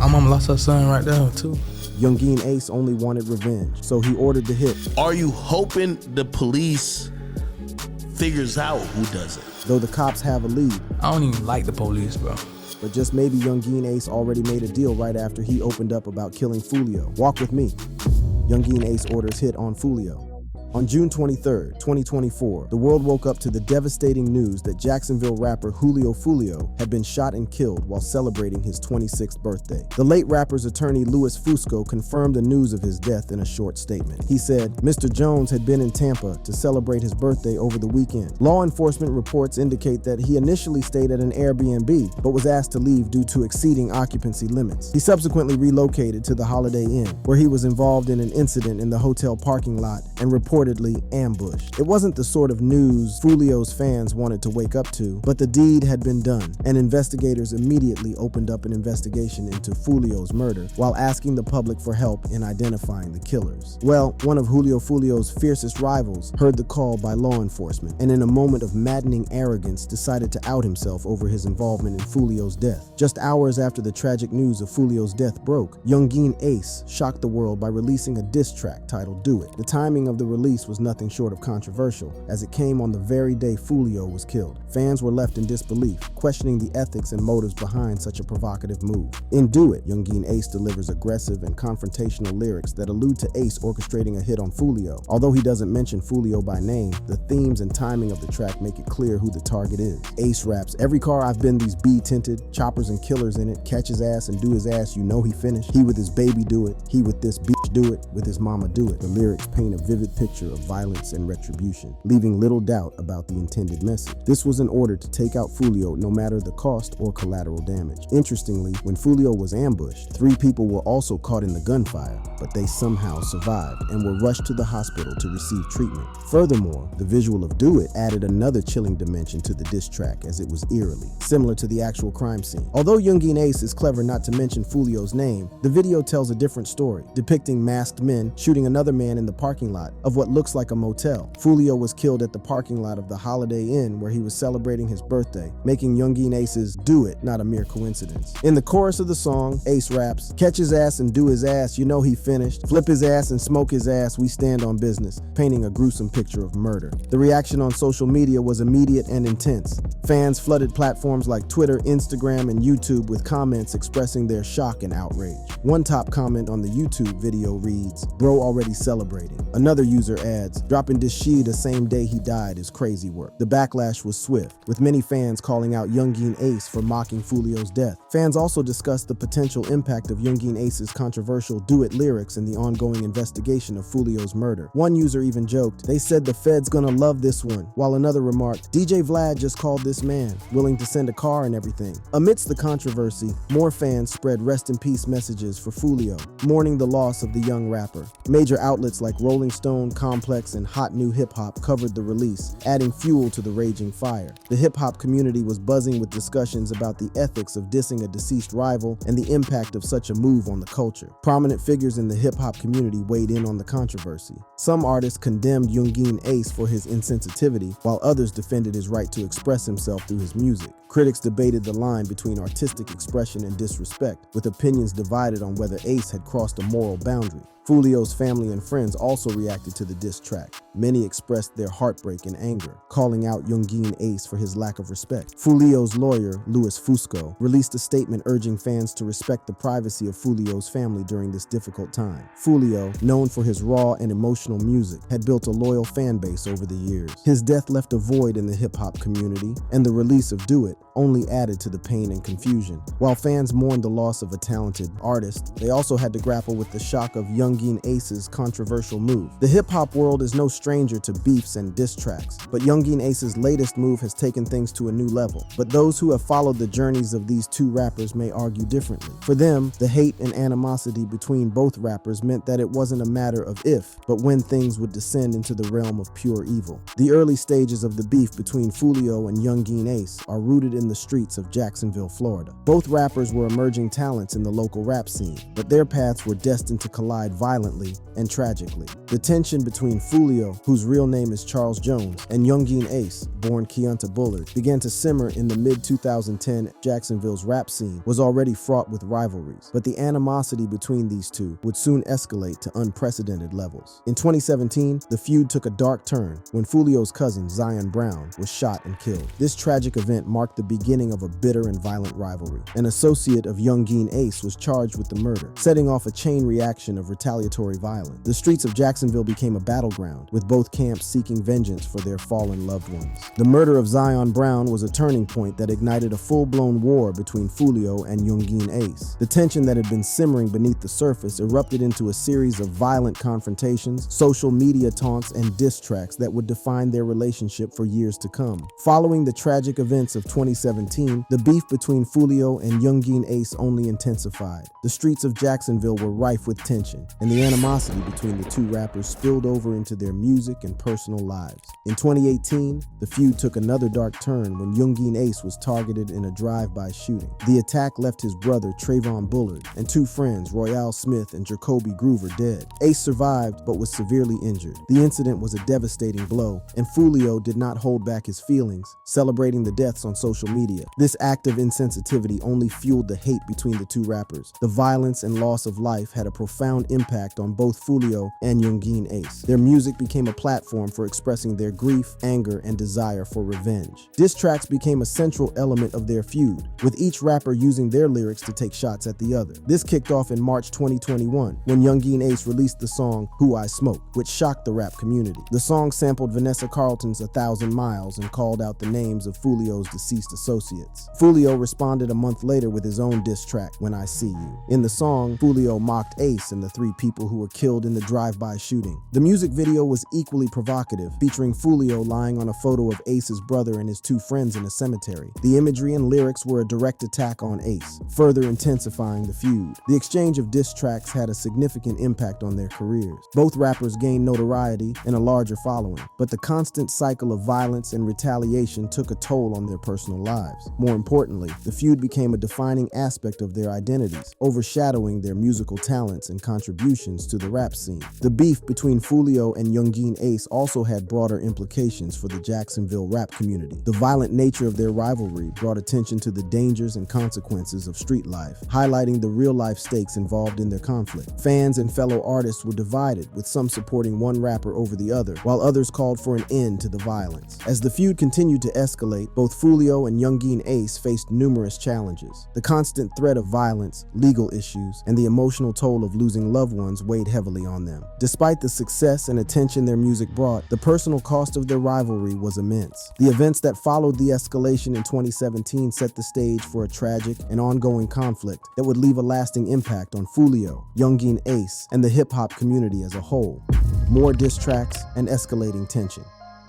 My mama lost her son right there too. Yungeen Ace only wanted revenge, so he ordered the hit. Are you hoping the police figures out who does it? Though the cops have a lead. I don't even like the police, bro. But just maybe Yungeen Ace already made a deal right after he opened up about killing Foolio. Walk with me. Yungeen Ace orders hit on Foolio. On June 23, 2024, the world woke up to the devastating news that Jacksonville rapper Foolio had been shot and killed while celebrating his 26th birthday. The late rapper's attorney Louis Fusco confirmed the news of his death in a short statement. He said, Mr. Jones had been in Tampa to celebrate his birthday over the weekend. Law enforcement reports indicate that he initially stayed at an Airbnb, but was asked to leave due to exceeding occupancy limits. He subsequently relocated to the Holiday Inn, where he was involved in an incident in the hotel parking lot and reportedly ambushed. It wasn't the sort of news Foolio's fans wanted to wake up to, but the deed had been done, and investigators immediately opened up an investigation into Foolio's murder while asking the public for help in identifying the killers. Well, one of Foolio's fiercest rivals heard the call by law enforcement, and in a moment of maddening arrogance decided to out himself over his involvement in Foolio's death. Just hours after the tragic news of Foolio's death broke, Yungeen Ace shocked the world by releasing a diss track titled Do It. The timing of the release was nothing short of controversial, as it came on the very day Foolio was killed. Fans were left in disbelief, questioning the ethics and motives behind such a provocative move. In Do It, Yungeen Ace delivers aggressive and confrontational lyrics that allude to Ace orchestrating a hit on Foolio. Although he doesn't mention Foolio by name, the themes and timing of the track make it clear who the target is. Ace raps, "Every car I've been, these B-tinted, choppers and killers in it, catch his ass and do his ass, you know he finished. He with his baby do it, he with this bitch do it, with his mama do it." The lyrics paint a vivid picture of violence and retribution, leaving little doubt about the intended message. This was in order to take out Foolio no matter the cost or collateral damage. Interestingly, when Foolio was ambushed, 3 people were also caught in the gunfire, but they somehow survived and were rushed to the hospital to receive treatment. Furthermore, the visual of Do It added another chilling dimension to the diss track, as it was eerily similar to the actual crime scene. Although Yungeen Ace is clever not to mention Foolio's name, the video tells a different story, depicting masked men shooting another man in the parking lot of what looks like a motel. Foolio was killed at the parking lot of the Holiday Inn where he was celebrating his birthday, making Yungeen Ace's Do It not a mere coincidence. In the chorus of the song, Ace raps, "Catch his ass and do his ass, you know he finished. Flip his ass and smoke his ass, we stand on business," painting a gruesome picture of murder. The reaction on social media was immediate and intense. Fans flooded platforms like Twitter, Instagram, and YouTube with comments expressing their shock and outrage. One top comment on the YouTube video reads, "Bro already celebrating." Another user adds, "Dropping this shit the same day he died is crazy work." The backlash was swift, with many fans calling out Yungeen Ace for mocking Foolio's death. Fans also discussed the potential impact of Yungeen Ace's controversial Do It lyrics in the ongoing investigation of Foolio's murder. One user even joked, "They said the Fed's gonna love this one," while another remarked, "DJ Vlad just called this man, willing to send a car and everything." Amidst the controversy, more fans spread rest in peace messages for Foolio, mourning the loss of the young rapper. Major outlets like Rolling Stone, Complex, and Hot New Hip Hop covered the release, adding fuel to the raging fire. The hip hop community was buzzing with discussions about the ethics of dissing a deceased rival and the impact of such a move on the culture. Prominent figures in the hip hop community weighed in on the controversy. Some artists condemned Yungeen Ace for his insensitivity, while others defended his right to express himself through his music. Critics debated the line between artistic expression and disrespect, with opinions divided on whether Ace had crossed a moral boundary. Foolio's family and friends also reacted to the diss track. Many expressed their heartbreak and anger, calling out Yungeen Ace for his lack of respect. Foolio's lawyer, Louis Fusco, released a statement urging fans to respect the privacy of Foolio's family during this difficult time. Foolio, known for his raw and emotional music, had built a loyal fan base over the years. His death left a void in the hip-hop community, and the release of Do It only added to the pain and confusion. While fans mourned the loss of a talented artist, they also had to grapple with the shock of Yungeen Ace's controversial move. The hip-hop world is no stranger to beefs and diss tracks, but Yungeen Ace's latest move has taken things to a new level. But those who have followed the journeys of these two rappers may argue differently. For them, the hate and animosity between both rappers meant that it wasn't a matter of if, but when things would descend into the realm of pure evil. The early stages of the beef between Foolio and Yungeen Ace are rooted in the streets of Jacksonville, Florida. Both rappers were emerging talents in the local rap scene, but their paths were destined to collide violently and tragically. The tension between Foolio, whose real name is Charles Jones, and Yungeen Ace, born Keonta Bullard, began to simmer in the mid-2010 Jacksonville's rap scene was already fraught with rivalries, but the animosity between these two would soon escalate to unprecedented levels. In 2017, the feud took a dark turn when Foolio's cousin, Zion Brown, was shot and killed. This tragic event marked the beginning of a bitter and violent rivalry. An associate of Yungeen Ace was charged with the murder, setting off a chain reaction of retaliatory violence. The streets of Jacksonville became a battleground, with both camps seeking vengeance for their fallen loved ones. The murder of Zion Brown was a turning point that ignited a full-blown war between Foolio and Yungeen Ace. The tension that had been simmering beneath the surface erupted into a series of violent confrontations, social media taunts, and diss tracks that would define their relationship for years to come. Following the tragic events of 2017, the beef between Foolio and Yungeen Ace only intensified. The streets of Jacksonville were rife with tension, and the animosity between the two rappers spilled over into their music and personal lives. In 2018, the feud took another dark turn when Yungeen Ace was targeted in a drive-by shooting. The attack left his brother Trayvon Bullard and two friends, Royale Smith and Jacoby Groover, dead. Ace survived but was severely injured. The incident was a devastating blow, and Foolio did not hold back his feelings, celebrating the deaths on social media. This act of insensitivity only fueled the hate between the two rappers. The violence and loss of life had a profound impact on both Foolio and Yungeen Ace. Their music became a platform for expressing their grief, anger, and desire for revenge. Diss tracks became a central element of their feud, with each rapper using their lyrics to take shots at the other. This kicked off in March 2021 when Yungeen Ace released the song Who I Smoke, which shocked the rap community. The song sampled Vanessa Carlton's 1,000 Miles and called out the names of Foolio's deceased associates. Foolio responded a month later with his own diss track, When I See You. In the song, Foolio mocked Ace and the three people who were killed in the drive-by shooting. The music video was equally provocative, featuring Foolio lying on a photo of Ace's brother and his two friends in a cemetery. The imagery and lyrics were a direct attack on Ace, further intensifying the feud. The exchange of diss tracks had a significant impact on their careers. Both rappers gained notoriety and a larger following, but the constant cycle of violence and retaliation took a toll on their personal lives. More importantly, the feud became a defining aspect of their identities, overshadowing their musical talents and contributions to the rap scene. The beef between Foolio and Yungeen Ace also had broader implications for the Jacksonville rap community. The violent nature of their rivalry brought attention to the dangers and consequences of street life, highlighting the real-life stakes involved in their conflict. Fans and fellow artists were divided, with some supporting one rapper over the other, while others called for an end to the violence. As the feud continued to escalate, both Foolio and Yungeen Ace faced numerous challenges. The constant threat of violence, legal issues, and the emotional toll of losing loved ones weighed heavily on them. Despite the success and attention their music brought, the personal cost of their rivalry was immense. The events that followed the escalation in 2017 set the stage for a tragic and ongoing conflict that would leave a lasting impact on Foolio, Yungeen Ace, and the hip-hop community as a whole. More diss tracks and escalating tension.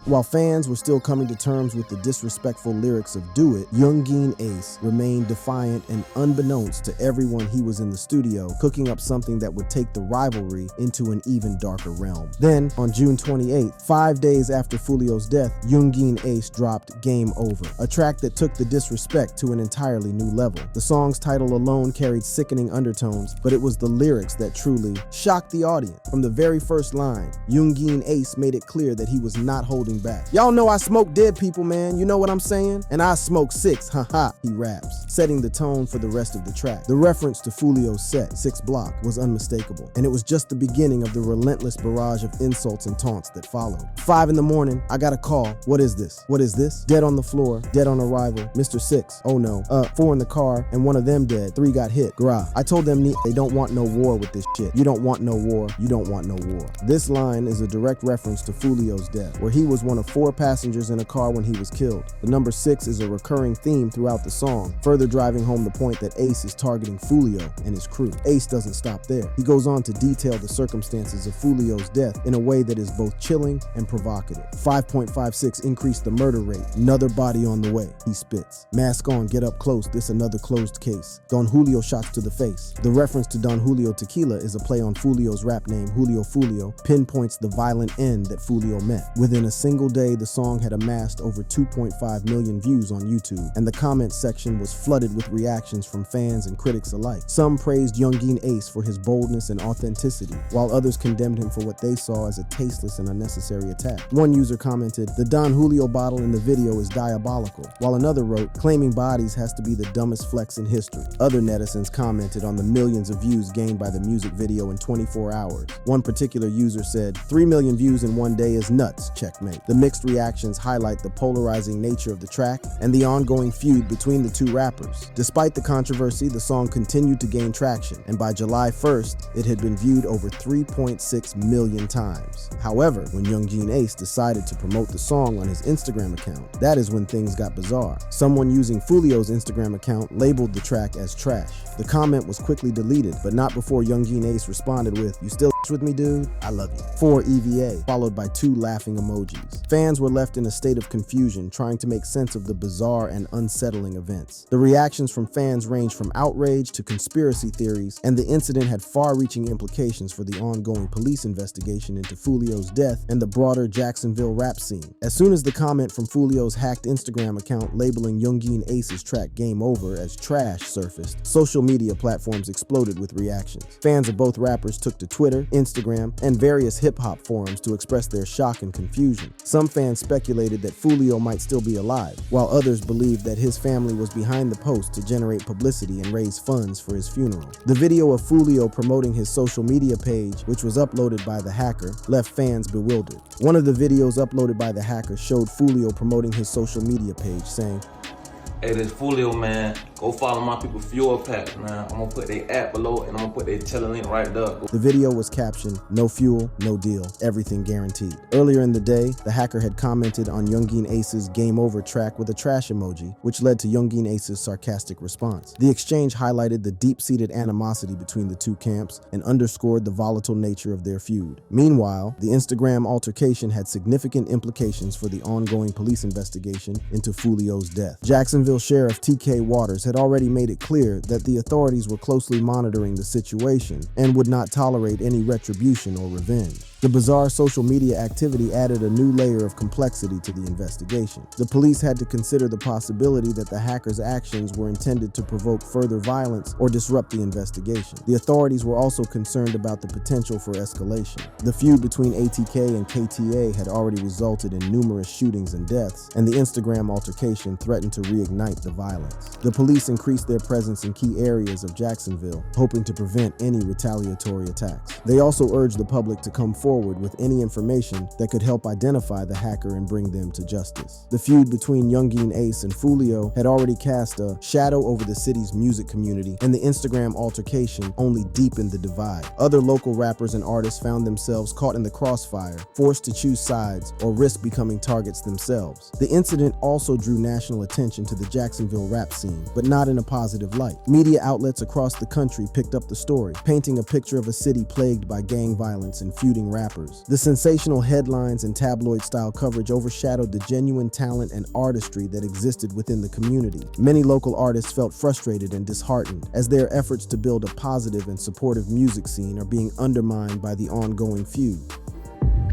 While fans were still coming to terms with the disrespectful lyrics of Do It, Yungeen Ace remained defiant, and unbeknownst to everyone, he was in the studio cooking up something that would take the rivalry into an even darker realm. Then, on June 28th, 5 days after Foolio's death, Yungeen Ace dropped Game Over, a track that took the disrespect to an entirely new level. The song's title alone carried sickening undertones, but it was the lyrics that truly shocked the audience. From the very first line, Yungeen Ace made it clear that he was not holding back. Y'all know I smoke dead people, man, you know what I'm saying? And I smoke 6, haha, he raps, setting the tone for the rest of the track. The reference to Foolio's set, 6 Block, was unmistakable, and it was just the beginning of the relentless barrage of insults and taunts that followed. 5 in the morning, I got a call. What is this? What is this? Dead on the floor, dead on arrival, Mr. 6, oh no. 4 in the car, and one of them dead, 3 got hit, grah. I told them they don't want no war with this shit. You don't want no war, you don't want no war. This line is a direct reference to Foolio's death, where he was one of 4 passengers in a car when he was killed. The number 6 is a recurring theme throughout the song, further driving home the point that Ace is targeting Foolio and his crew. Ace doesn't stop there. He goes on to detail the circumstances of Foolio's death in a way that is both chilling and provocative. 5.56 increased the murder rate. Another body on the way, he spits. Mask on, get up close, this another closed case. Don Julio shots to the face. The reference to Don Julio Tequila is a play on Foolio's rap name, Julio Foolio, pinpoints the violent end that Foolio met. Within a single single day, the song had amassed over 2.5 million views on YouTube, and the comments section was flooded with reactions from fans and critics alike. Some praised Yungeen Ace for his boldness and authenticity, while others condemned him for what they saw as a tasteless and unnecessary attack. One user commented, "The Don Julio bottle in the video is diabolical," while another wrote, "Claiming bodies has to be the dumbest flex in history." Other netizens commented on the millions of views gained by the music video in 24 hours. One particular user said, 3 million views in one day is nuts, checkmate. The mixed reactions highlight the polarizing nature of the track and the ongoing feud between the two rappers. Despite the controversy, the song continued to gain traction, and by July 1st, it had been viewed over 3.6 million times. However, when Yungeen Ace decided to promote the song on his Instagram account, that is when things got bizarre. Someone using Foolio's Instagram account labeled the track as trash. The comment was quickly deleted, but not before Yungeen Ace responded with, "You still with me, dude? I love you." 4 EVA, followed by 2 laughing emojis. Fans were left in a state of confusion, trying to make sense of the bizarre and unsettling events. The reactions from fans ranged from outrage to conspiracy theories, and the incident had far-reaching implications for the ongoing police investigation into Foolio's death and the broader Jacksonville rap scene. As soon as the comment from Foolio's hacked Instagram account labeling Yungeen Ace's track Game Over as trash surfaced, social media platforms exploded with reactions. Fans of both rappers took to Twitter, Instagram, and various hip-hop forums to express their shock and confusion. Some fans speculated that Foolio might still be alive, while others believed that his family was behind the post to generate publicity and raise funds for his funeral. The video of Foolio promoting his social media page, which was uploaded by the hacker, left fans bewildered. One of the videos uploaded by the hacker showed Foolio promoting his social media page, saying, "Hey, this Foolio, man. Go follow my people Fuel Pack, man. I'm gonna put their app below and I'm gonna put their telelink right there." The video was captioned, "No fuel, no deal, everything guaranteed." Earlier in the day, the hacker had commented on Yungeen Ace's Game Over track with a trash emoji, which led to Yungeen Ace's sarcastic response. The exchange highlighted the deep-seated animosity between the two camps and underscored the volatile nature of their feud. Meanwhile, the Instagram altercation had significant implications for the ongoing police investigation into Foolio's death. Jacksonville Sheriff TK Waters had already made it clear that the authorities were closely monitoring the situation and would not tolerate any retribution or revenge. The bizarre social media activity added a new layer of complexity to the investigation. The police had to consider the possibility that the hackers' actions were intended to provoke further violence or disrupt the investigation. The authorities were also concerned about the potential for escalation. The feud between ATK and KTA had already resulted in numerous shootings and deaths, and the Instagram altercation threatened to reignite the violence. The police increased their presence in key areas of Jacksonville, hoping to prevent any retaliatory attacks. They also urged the public to come forward with any information that could help identify the hacker and bring them to justice. The feud between Yungeen Ace and Foolio had already cast a shadow over the city's music community, and the Instagram altercation only deepened the divide. Other local rappers and artists found themselves caught in the crossfire, forced to choose sides or risk becoming targets themselves. The incident also drew national attention to the Jacksonville rap scene, but not in a positive light. Media outlets across the country picked up the story, painting a picture of a city plagued by gang violence and feuding rappers. The sensational headlines and tabloid-style coverage overshadowed the genuine talent and artistry that existed within the community. Many local artists felt frustrated and disheartened as their efforts to build a positive and supportive music scene are being undermined by the ongoing feud.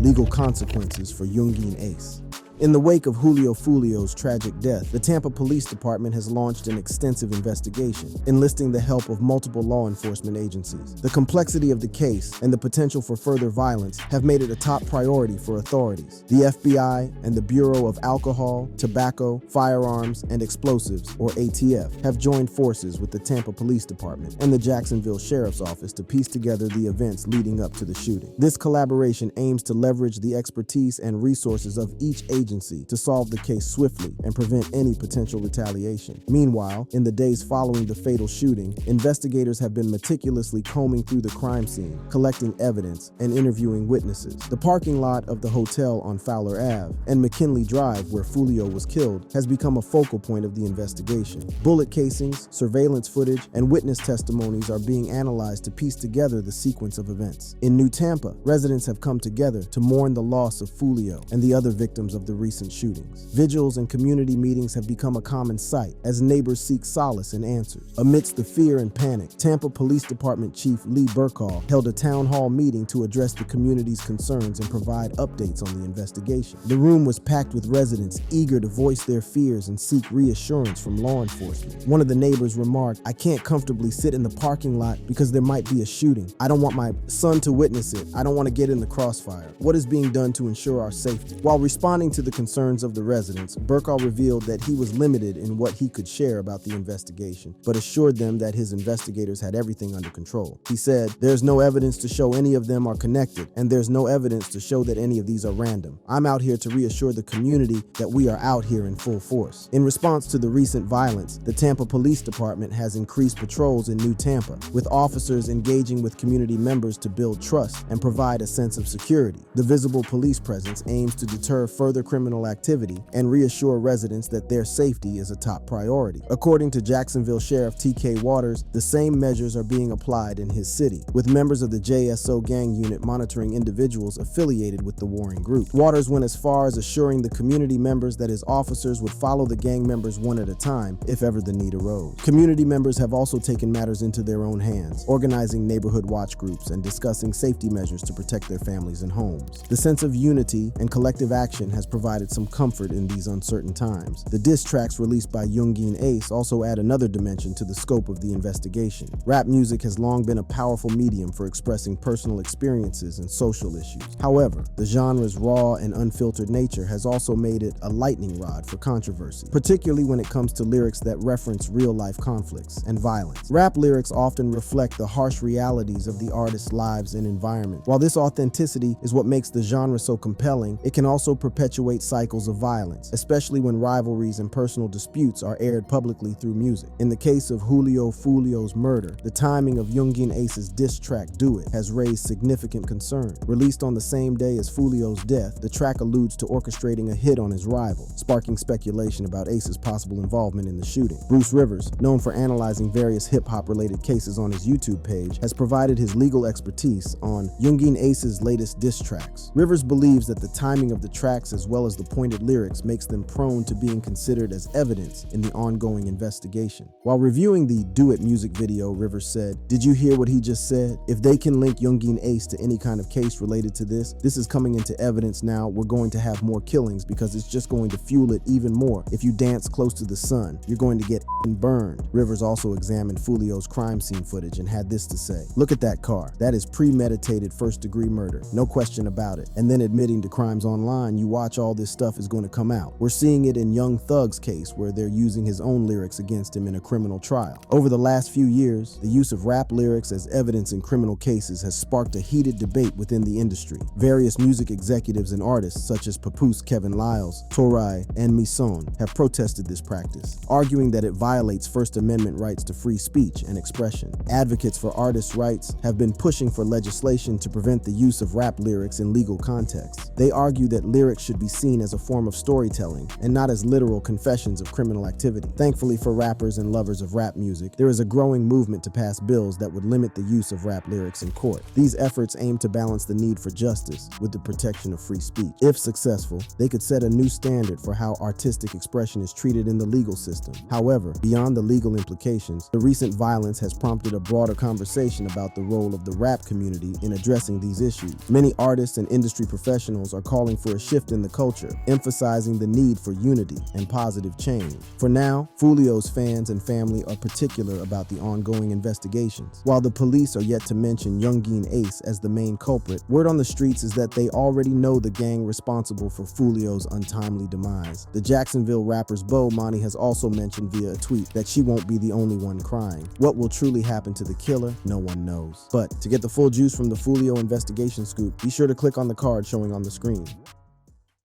Legal consequences for Yungeen Ace. In the wake of Julio Foolio's tragic death, the Tampa Police Department has launched an extensive investigation, enlisting the help of multiple law enforcement agencies. The complexity of the case and the potential for further violence have made it a top priority for authorities. The FBI and the Bureau of Alcohol, Tobacco, Firearms, and Explosives, or ATF, have joined forces with the Tampa Police Department and the Jacksonville Sheriff's Office to piece together the events leading up to the shooting. This collaboration aims to leverage the expertise and resources of each agency to solve the case swiftly and prevent any potential retaliation. Meanwhile, in the days following the fatal shooting, investigators have been meticulously combing through the crime scene, collecting evidence, and interviewing witnesses. The parking lot of the hotel on Fowler Ave and McKinley Drive, where Foolio was killed, has become a focal point of the investigation. Bullet casings, surveillance footage, and witness testimonies are being analyzed to piece together the sequence of events. In New Tampa, residents have come together to mourn the loss of Foolio and the other victims of the recent shootings. Vigils and community meetings have become a common sight as neighbors seek solace in answers. Amidst the fear and panic, Tampa Police Department Chief Lee Burkall held a town hall meeting to address the community's concerns and provide updates on the investigation. The room was packed with residents eager to voice their fears and seek reassurance from law enforcement. One of the neighbors remarked, "I can't comfortably sit in the parking lot because there might be a shooting. I don't want my son to witness it. I don't want to get in the crossfire. What is being done to ensure our safety?" While responding to the concerns of the residents, Burkall revealed that he was limited in what he could share about the investigation, but assured them that his investigators had everything under control. He said, "There's no evidence to show any of them are connected, and there's no evidence to show that any of these are random. I'm out here to reassure the community that we are out here in full force." In response to the recent violence, the Tampa Police Department has increased patrols in New Tampa, with officers engaging with community members to build trust and provide a sense of security. The visible police presence aims to deter further criminal activity and reassure residents that their safety is a top priority. According to Jacksonville Sheriff T.K. Waters, the same measures are being applied in his city, with members of the JSO gang unit monitoring individuals affiliated with the warring group. Waters went as far as assuring the community members that his officers would follow the gang members one at a time if ever the need arose. Community members have also taken matters into their own hands, organizing neighborhood watch groups and discussing safety measures to protect their families and homes. The sense of unity and collective action has provided some comfort in these uncertain times. The diss tracks released by Yungeen Ace also add another dimension to the scope of the investigation. Rap music has long been a powerful medium for expressing personal experiences and social issues. However, the genre's raw and unfiltered nature has also made it a lightning rod for controversy, particularly when it comes to lyrics that reference real-life conflicts and violence. Rap lyrics often reflect the harsh realities of the artist's lives and environment. While this authenticity is what makes the genre so compelling, it can also perpetuate cycles of violence, especially when rivalries and personal disputes are aired publicly through music. In the case of Foolio's murder, the timing of Yungeen Ace's diss track Do It has raised significant concern. Released on the same day as Foolio's death, the track alludes to orchestrating a hit on his rival, sparking speculation about Ace's possible involvement in the shooting. Bruce Rivers, known for analyzing various hip-hop related cases on his YouTube page, has provided his legal expertise on Yungeen Ace's latest diss tracks. Rivers believes that the timing of the tracks as well as the pointed lyrics makes them prone to being considered as evidence in the ongoing investigation. While reviewing the Do It music video, Rivers said, "Did you hear what he just said? If they can link Yungeen Ace to any kind of case related to this is coming into evidence now. We're going to have more killings because it's just going to fuel it even more. If you dance close to the sun, you're going to get burned." Rivers also examined Foolio's crime scene footage and had this to say, "Look at that car. That is premeditated first-degree murder. No question about it." And then admitting to crimes online, you watch all this stuff is going to come out. We're seeing it in Young Thug's case where they're using his own lyrics against him in a criminal trial. Over the last few years, the use of rap lyrics as evidence in criminal cases has sparked a heated debate within the industry. Various music executives and artists such as Papoose Kevin Liles, Torai, and Mison have protested this practice, arguing that it violates First Amendment rights to free speech and expression. Advocates for artists' rights have been pushing for legislation to prevent the use of rap lyrics in legal contexts. They argue that lyrics should be seen as a form of storytelling and not as literal confessions of criminal activity. Thankfully for rappers and lovers of rap music, there is a growing movement to pass bills that would limit the use of rap lyrics in court. These efforts aim to balance the need for justice with the protection of free speech. If successful, they could set a new standard for how artistic expression is treated in the legal system. However, beyond the legal implications, the recent violence has prompted a broader conversation about the role of the rap community in addressing these issues. Many artists and industry professionals are calling for a shift in the culture, emphasizing the need for unity and positive change. For now, Foolio's fans and family are particular about the ongoing investigations. While the police are yet to mention Yungeen Ace as the main culprit, word on the streets is that they already know the gang responsible for Foolio's untimely demise. The Jacksonville rapper's beau, Monty, has also mentioned via a tweet that she won't be the only one crying. What will truly happen to the killer, no one knows. But to get the full juice from the Foolio investigation scoop, be sure to click on the card showing on the screen.